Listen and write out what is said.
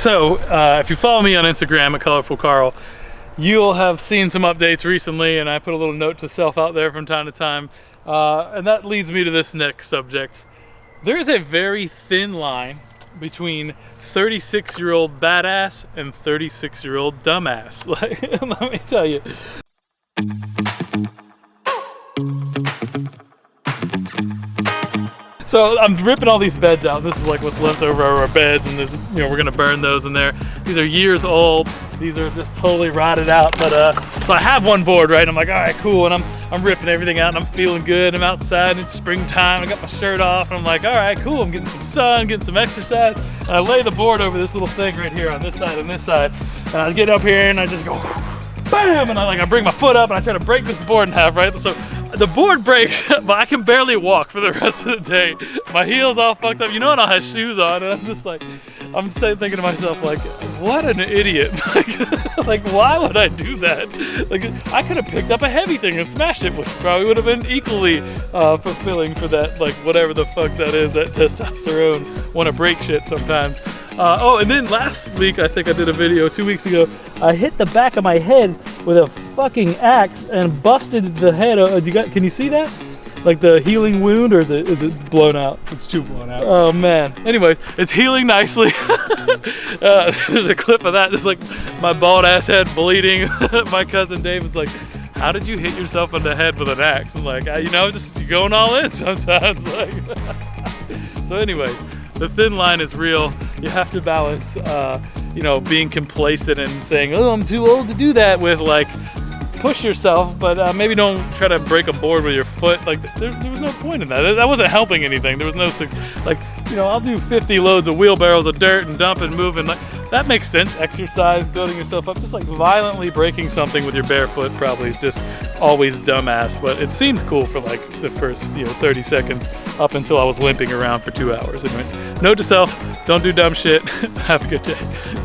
So if you follow me on Instagram at Colorful Carl, you'll have seen some updates recently, and I put a little note to self out there from time to time. And that leads me to this next subject. There is a very thin line between 36-year-old badass and 36-year-old dumbass. Like, let me tell you. So I'm ripping all these beds out. This is like what's left over our beds, and we're gonna burn those in there. These are years old. These are just totally rotted out. But so I have one board, right? I'm like, all right, cool. And I'm ripping everything out, and I'm feeling good. I'm outside, and it's springtime. I got my shirt off, and I'm like, all right, cool. I'm getting some sun, getting some exercise. And I lay the board over this little thing right here on this side and this side. And I get up here, and I just go, bam! And I bring my foot up, and I try to break this board in half, right? So the board breaks, but I can barely walk for the rest of the day. My heel's all fucked up. You know, and I have shoes on, and I'm just like, I'm thinking to myself, like, what an idiot. Like, why would I do that? Like, I could have picked up a heavy thing and smashed it, which probably would have been equally fulfilling for that, like, whatever the fuck that is, that testosterone want to break shit sometimes. Oh, and then last week, I think I did a video 2 weeks ago, I hit the back of my head with a fucking axe and busted the head. Can you see that? Like the healing wound, or is it blown out? It's too blown out. Oh man. Anyways, it's healing nicely. There's a clip of that, just like my bald ass head bleeding. My cousin David's like, how did you hit yourself in the head with an axe? I'm like, just going all in sometimes. Like, so anyway, the thin line is real. You have to balance, being complacent and saying, oh, I'm too old to do that, with like, push yourself, but maybe don't try to break a board with your foot. Like, there was no point in that. That wasn't helping anything. There was no, like, I'll do 50 loads of wheelbarrows of dirt and dump and move, and like, that makes sense. Exercise, building yourself up. Just like violently breaking something with your bare foot probably is just always dumbass, but it seemed cool for like the first 30 seconds up until I was limping around for 2 hours. Anyways, note to self, don't do dumb shit. Have a good day.